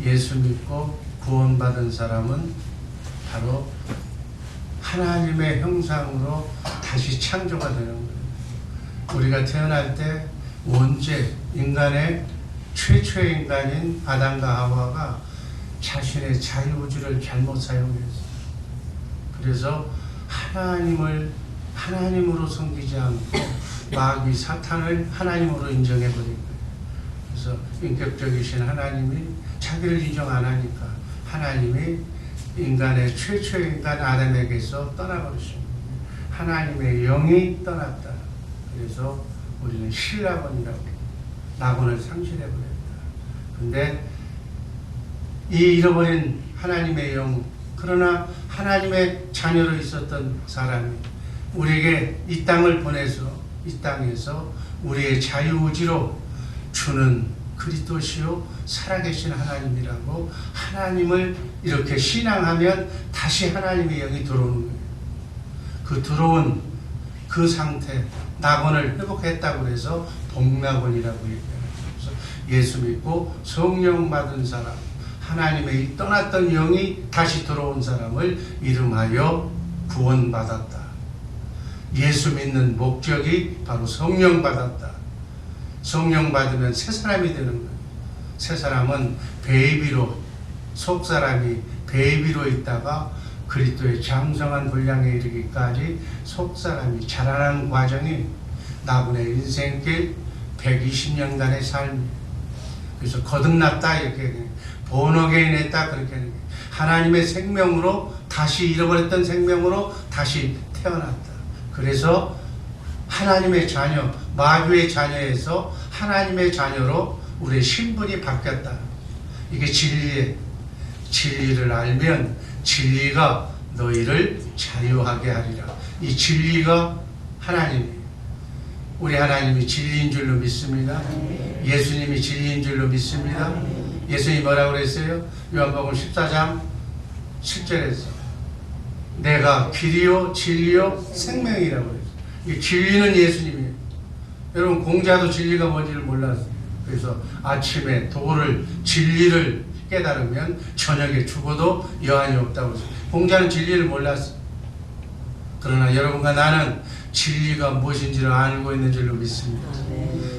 예수 믿고 구원받은 사람은 바로 하나님의 형상으로 다시 창조가 되는 거예요. 우리가 태어날 때 원죄, 인간의 최초의 인간인 아담과 하와가 자신의 자유의지를 잘못 사용했어요. 그래서 하나님을 하나님으로 섬기지 않고 마귀 사탄을 하나님으로 인정해버린 거예요. 그래서 인격적이신 하나님이 자기를 인정 안 하니까 하나님이 인간의 최초의 인간 아담에게서 떠나버리십니다. 하나님의 영이 떠났다. 그래서 우리는 신라곤이라고 낙원을 상실해버렸다. 근데 이 잃어버린 하나님의 영, 그러나 하나님의 자녀로 있었던 사람이 우리에게 이 땅을 보내서 이 땅에서 우리의 자유의지로 주는 그리스도시요 살아계신 하나님이라고 하나님을 이렇게 신앙하면 다시 하나님의 영이 들어오는 거예요. 그 들어온 그 상태, 낙원을 회복했다고 해서 복낙원이라고 얘기해요. 그래서 예수 믿고 성령 받은 사람, 하나님의 떠났던 영이 다시 들어온 사람을 이름하여 구원받았다. 예수 믿는 목적이 바로 성령 받았다. 성령 받으면 새 사람이 되는 거예요. 새 사람은 베이비로, 속 사람이 베이비로 있다가 그리스도의 장성한 분량에 이르기까지 속 사람이 자라는 과정이 나분의 인생길 120년간의 삶이에요. 그래서 거듭났다 이렇게 본어게인 했다 그렇게 하나님의 생명으로 다시 잃어버렸던 생명으로 다시 태어났다. 그래서 하나님의 자녀, 마귀의 자녀에서 하나님의 자녀로 우리의 신분이 바뀌었다. 이게 진리를 알면 진리가 너희를 자유하게 하리라. 이 진리가 하나님이에요. 우리 하나님이 진리인 줄로 믿습니다. 예수님이 진리인 줄로 믿습니다. 예수님이 뭐라고 그랬어요? 요한복음 14장 7절에서 내가 길이요 진리요 생명이라고 그랬어요. 이 진리는 예수님이에요. 여러분 공자도 진리가 뭔지를 몰랐어요. 그래서 아침에 도를 진리를 깨달으면 저녁에 죽어도 여한이 없다고 했어요. 공자는 진리를 몰랐어요. 그러나 여러분과 나는 진리가 무엇인지를 알고 있는 줄로 믿습니다.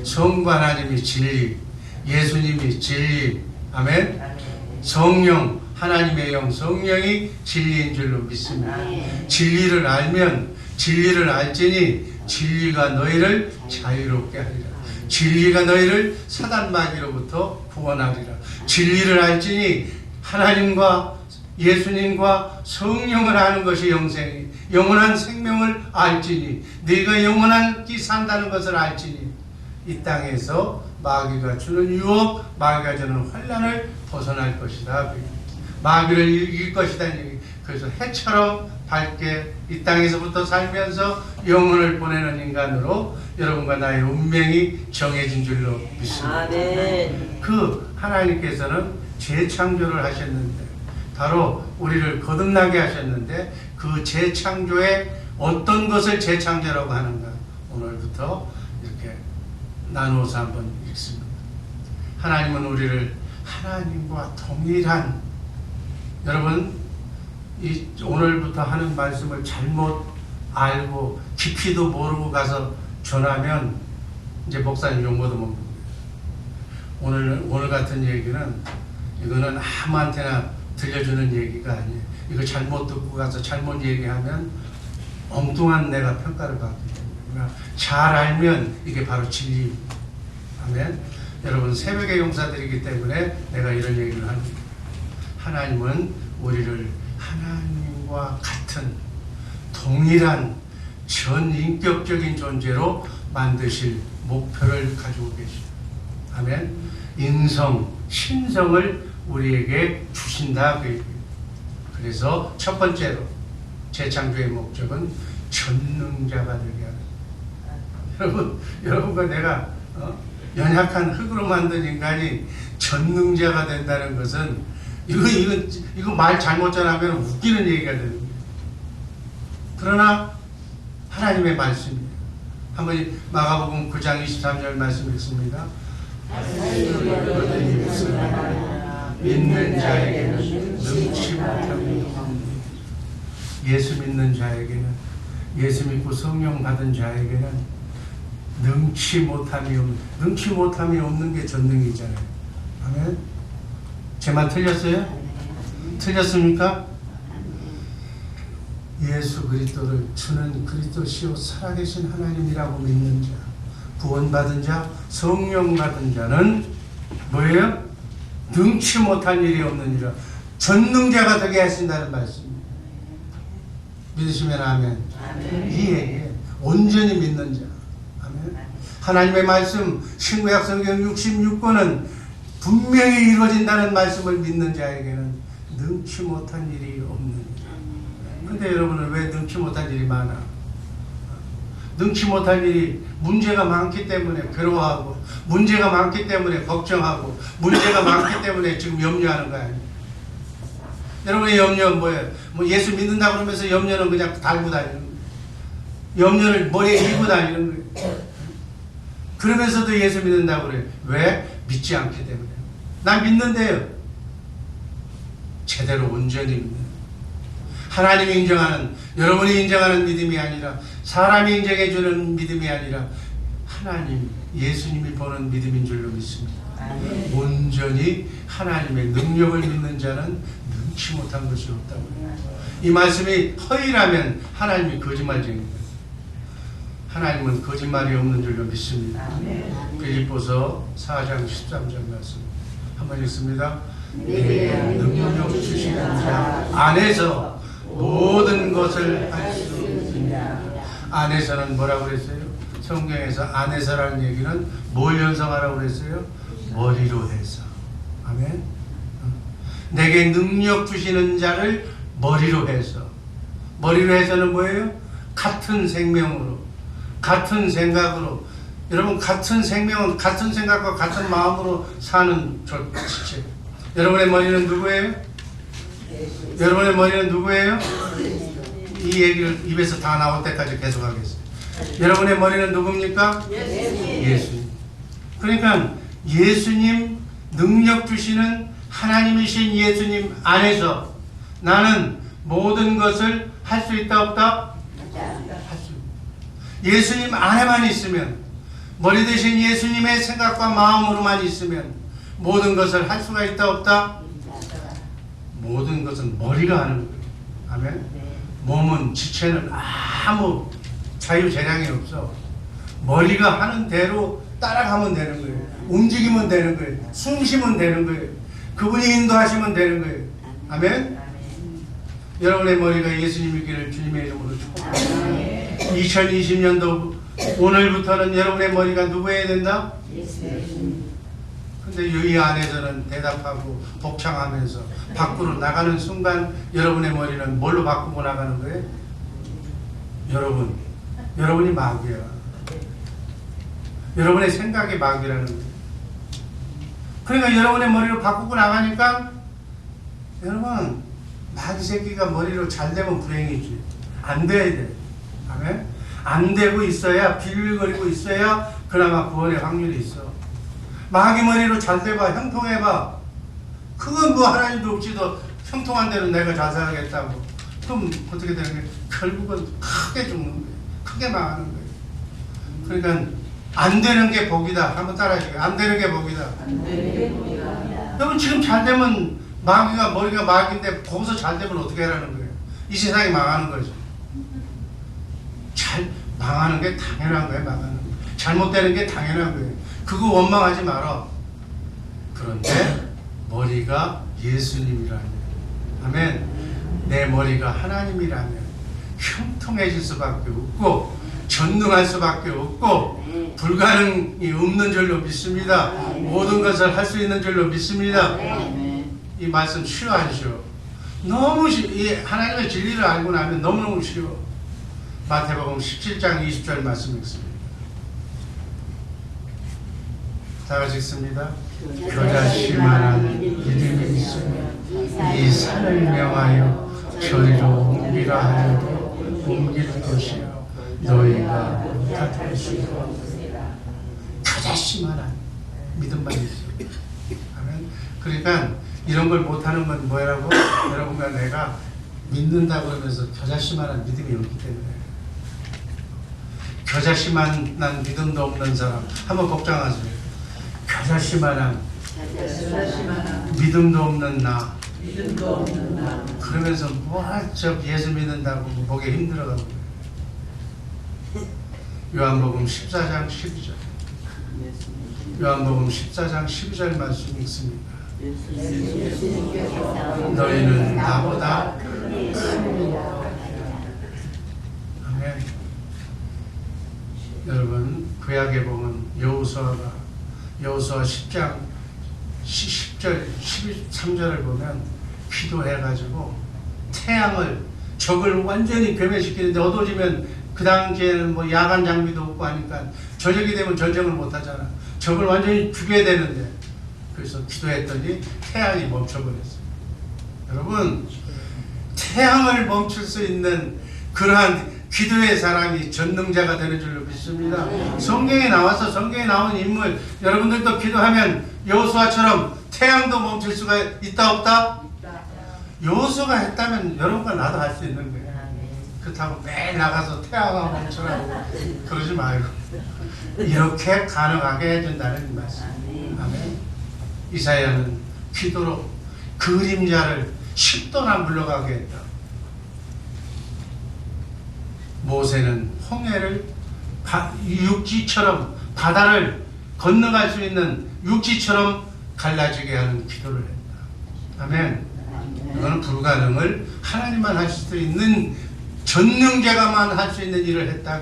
성부 하나님이 진리, 예수님이 진리, 아멘. 성령, 하나님의 영, 성령이 진리인 줄로 믿습니다. 진리를 알면 진리를 알지니 진리가 너희를 자유롭게 하리라. 진리가 너희를 사단 마귀로부터 구원하리라. 진리를 알지니 하나님과 예수님과 성령을 아는 것이 영생이, 영원한 생명을 알지니 네가 영원하게 산다는 것을 알지니 이 땅에서 마귀가 주는 유혹, 마귀가 주는 환난을 벗어날 것이다. 마귀를 이길 것이다. 그래서 해처럼 밝게 이 땅에서부터 살면서 영혼을 보내는 인간으로 여러분과 나의 운명이 정해진 줄로 믿습니다. 그 하나님께서는 재창조를 하셨는데 바로 우리를 거듭나게 하셨는데 그 재창조에 어떤 것을 재창조라고 하는가 오늘부터 이렇게 나누어서 한번 읽습니다. 하나님은 우리를 하나님과 동일한, 여러분 이 오늘부터 하는 말씀을 잘못 알고 깊이도 모르고 가서 전하면 이제 목사님 용어도 못 묻는 오늘 같은 얘기는 이거는 아무한테나 들려주는 얘기가 아니에요. 이거 잘못 듣고 가서 잘못 얘기하면 엉뚱한 내가 평가를 받기 때문에 잘 알면 이게 바로 진리입니다. 아멘. 여러분 새벽의 용사들이기 때문에 내가 이런 얘기를 합니다. 하나님은 우리를 하나님과 같은 동일한 전인격적인 존재로 만드실 목표를 가지고 계십니다. 아멘. 인성, 신성을 우리에게 주신다. 그래서 첫 번째로 재창조의 목적은 전능자가 되게 하는. 여러분과 내가 연약한 흙으로 만든 인간이 전능자가 된다는 것은 이거 말 잘못 전하면 웃기는 얘기가 되는 거예요. 그러나 하나님의 말씀이에요. 한번 마가복음 9장 23절 말씀 읽습니다. 믿는 자에게는 능치 못함이 없느니라. 예수 믿는 자에게는, 예수 믿고 성령 받은 자에게는 능치 못함이 없는 게 전능이잖아요. 아멘. 제 말 틀렸어요? 틀렸습니까? 예수 그리스도를 주는 그리스도시요 살아계신 하나님이라고 믿는 자, 구원받은 자, 성령 받은 자는 뭐예요? 능치 못한 일이 없느니라. 전능자가 되게 하신다는 말씀입니다. 믿으시면 아멘. 이 얘기 온전히 믿는 자. 아멘. 하나님의 말씀 신구약 성경 66권은 분명히 이루어진다는 말씀을 믿는 자에게는 능치 못한 일이 없느니라. 근데 여러분은 왜 능치 못한 일이 많아? 능치 못한 일이 문제가 많기 때문에 괴로워하고, 문제가 많기 때문에 걱정하고, 문제가 많기 때문에 지금 염려하는 거 아니에요? 여러분의 염려는 뭐예요? 뭐 예수 믿는다고 그러면서 염려는 그냥 달고 다니는 거예요. 염려를 머리에 이고 다니는 거예요. 그러면서도 예수 믿는다고 그래요. 왜? 믿지 않기 때문에. 난 믿는데요. 제대로 온전히 믿는. 하나님이 인정하는, 여러분이 인정하는 믿음이 아니라, 사람이 인정해주는 믿음이 아니라 하나님, 예수님이 보는 믿음인 줄로 믿습니다. 온전히 하나님의 능력을 믿는 자는 능치 못한 것이 없다고 해요. 이 말씀이 허위라면 하나님이 거짓말쟁입니다. 하나님은 거짓말이 없는 줄로 믿습니다. 빌립보서 4장 13절 말씀 한번 읽습니다. 내게 능력 주시는 자 안에서 모든 것을 할 수 있습니다. 안에서는 뭐라고 그랬어요? 성경에서 안에서라는 얘기는 뭘 연상하라고 그랬어요? 머리로 해서. 아멘. 내게 능력 주시는 자를 머리로 해서. 머리로 해서는 뭐예요? 같은 생명으로, 같은 생각으로. 여러분, 같은 생명은 같은 생각과 같은 마음으로 사는 지체. 여러분의 머리는 누구예요? 여러분의 머리는 누구예요? 이 얘기를 입에서 다 나올 때까지 계속하겠어요. 여러분의 머리는 누굽니까? 예수님. 그러니까 예수님 능력 주시는 하나님이신 예수님 안에서 나는 모든 것을 할 수 있다 없다? 할 수. 예수님 안에만 있으면, 머리 대신 예수님의 생각과 마음으로만 있으면 모든 것을 할 수가 있다 없다? 모든 것은 머리가 하는 거예요. 아멘. 몸은, 지체는 아무 자유재량이 없어. 머리가 하는 대로 따라가면 되는 거예요. 움직이면 되는 거예요. 숨 쉬면 되는 거예요. 그분이 인도하시면 되는 거예요. 아멘. 여러분의 머리가 예수님이기를 주님의 이름으로 축복합니다. 2020년도 오늘부터는 여러분의 머리가 누구여야 된다? 근데 이 안에서는 대답하고 복창하면서 밖으로 나가는 순간 여러분의 머리는 뭘로 바꾸고 나가는 거예요? 여러분이 마귀야. 여러분의 생각이 마귀라는 거예요. 그러니까 여러분의 머리로 바꾸고 나가니까 여러분, 마귀 새끼가 머리로 잘 되면 불행이지. 안 돼야 돼. 아멘? 안 되고 있어야, 빌빌거리고 있어야 그나마 구원의 확률이 있어. 마귀 머리로 잘 돼봐, 형통해봐. 그건 뭐 하나님도 없지도 형통한 대로 내가 자살하겠다고. 그럼 어떻게 되는 거예요? 결국은 크게 죽는 거예요. 크게 망하는 거예요. 그러니까 안 되는 게 복이다. 한번 따라하시고. 안 되는 게 복이다. 안 되는 게 복이다. 여러분 지금 잘 되면 머리가 마귀인데 거기서 잘 되면 어떻게 하라는 거예요? 이 세상이 망하는 거죠. 잘 망하는 게 당연한 거예요. 망하는 거. 잘못되는 게 당연한 거예요. 그거 원망하지 마라. 그런데 머리가 예수님이라면, 아멘. 내 머리가 하나님이라면 형통해질 수밖에 없고 전능할 수밖에 없고 불가능이 없는 줄로 믿습니다. 모든 것을 할 수 있는 줄로 믿습니다. 이 말씀 쉬워 안 쉬워? 너무 쉬워. 이 하나님의 진리를 알고 나면 너무너무 쉬워. 마태복음 17장 20절 말씀 읽습니다. 다 같이 읽습니다. 겨자씨만한 믿음이 있으면 이 산을 명하여 저리로 옮기라 하여도 옮길 것이요 너희가 못할 수가 없으리라. 겨자씨만한 믿음만 있어. 아멘. 그러니까 이런 걸 못하는 건 뭐라고? 여러분과 내가 믿는다고 그러면서 겨자씨만한 믿음이 없기 때문에. 겨자씨만한 믿음도 없는 사람 한번 걱정하세요. 겨자씨만한 믿음도 없는 나. 그러면서 뭐저 예수 믿는다고 보기 힘들어가고. 요한복음 14장 12절. 요한복음 14장 12절 말씀 읽습니다. 너희는 나보다 아멘. 여러분 구약에 보면 여호수아 10장 10절 13절을 보면 기도해가지고 태양을 적을 완전히 괴멸시키는데 어두워지면 그 당시에는 뭐 야간 장비도 없고 하니까 저녁이 되면 전쟁을 못하잖아. 적을 완전히 죽여야 되는데 그래서 기도했더니 태양이 멈춰버렸어요. 여러분 태양을 멈출 수 있는 그러한 기도의 사람이 전능자가 되는 줄로 믿습니다. 성경에 나와서 성경에 나온 인물 여러분들도 기도하면 여호수아처럼 태양도 멈출 수가 있다 없다? 여호수아가 했다면 여러분과 나도 할 수 있는 거예요. 그렇다고 매일 나가서 태양아 멈추라고 그러지 말고 이렇게 가능하게 해준다는 말씀. 아멘. 이사야는 기도로 그림자를 10도나 물러가게 했다. 모세는 홍해를 육지처럼 바다를 건너갈 수 있는 육지처럼 갈라지게 하는 기도를 했다. 아멘. 이거는 불가능을 하나님만 할 수 있는 전능자가만 할 수 있는 일을 했다.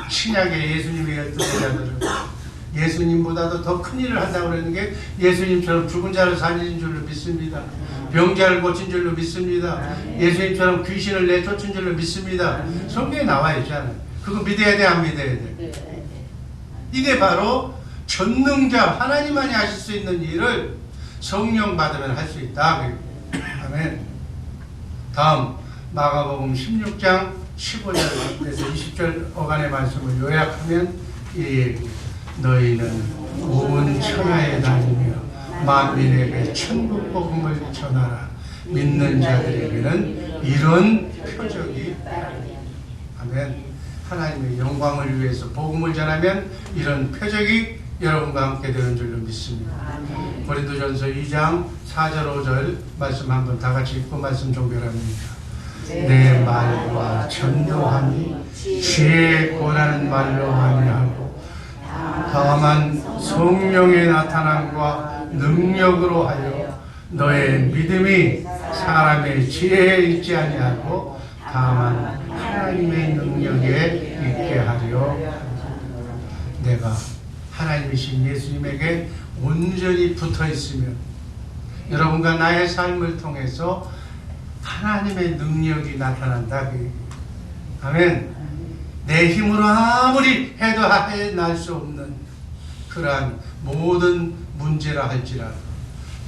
신약의 예수님의 12제자들은 예수님보다도 더 큰 일을 한다고 그러는 게 예수님처럼 죽은 자를 살린 줄로 믿습니다. 병자를 고친 줄로 믿습니다. 예수님처럼 귀신을 내쫓은 줄로 믿습니다. 성경에 나와 있잖아요. 그거 믿어야 돼, 안 믿어야 돼? 이게 바로 전능자 하나님만이 하실 수 있는 일을 성령 받으면 할 수 있다. 아멘. 다음 마가복음 16장 15절에서 20절 어간의 말씀을 요약하면 이 얘기. 너희는 온 천하에 다니며 만민에게 천국 복음을 전하라. 믿는 자들에게는 이런 표적이 아멘. 하나님의 영광을 위해서 복음을 전하면 이런 표적이 여러분과 함께 되는 줄로 믿습니다. 고린도전서 2장 4절 5절 말씀 한번 다 같이 읽고 말씀 종결합니다. 내 말과 전도함이 지혜의 고라는 말로 아니하고 다만 성령의 나타남과 능력으로 하여 너의 믿음이 사람의 지혜에 있지 아니하고 다만 하나님의 능력에 있게 하려. 내가 하나님이신 예수님에게 온전히 붙어 있으면 여러분과 나의 삶을 통해서 하나님의 능력이 나타난다. 아멘. 내 힘으로 아무리 해도 해낼 수 없는 그러한 모든 문제라 할지라도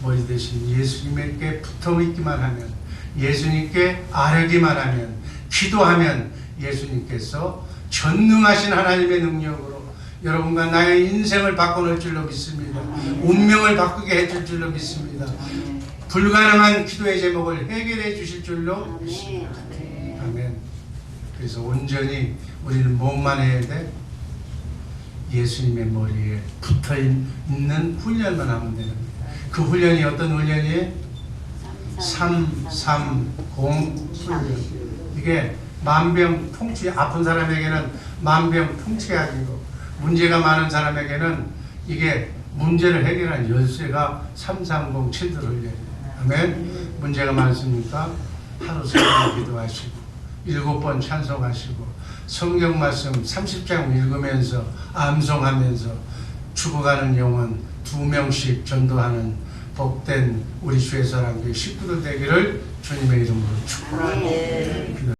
머리 대신 예수님께 붙어 있기만 하면, 예수님께 아뢰기만 하면, 기도하면 예수님께서 전능하신 하나님의 능력으로 여러분과 나의 인생을 바꿔놓을 줄로 믿습니다. 운명을 바꾸게 해줄 줄로 믿습니다. 불가능한 기도의 제목을 해결해 주실 줄로 믿습니다. 아멘. 그래서 온전히 우리는 뭐만 해야 돼? 예수님의 머리에 붙어있는 훈련만 하면 되는 거예요. 그 훈련이 어떤 훈련이에요? 330 훈련. 이게 만병통치, 아픈 사람에게는 만병통치약이고 문제가 많은 사람에게는 이게 문제를 해결한 열쇠가 330 7들 훈련이에요. 아멘. 문제가 많습니까? 하루 3번 기도하시고 7번 찬송하시고 성경 말씀 30장 읽으면서 암송하면서 죽어가는 영혼 2명씩 전도하는 복된 우리 주의 사랑교회 식구들 되기를 주님의 이름으로 축복합니다.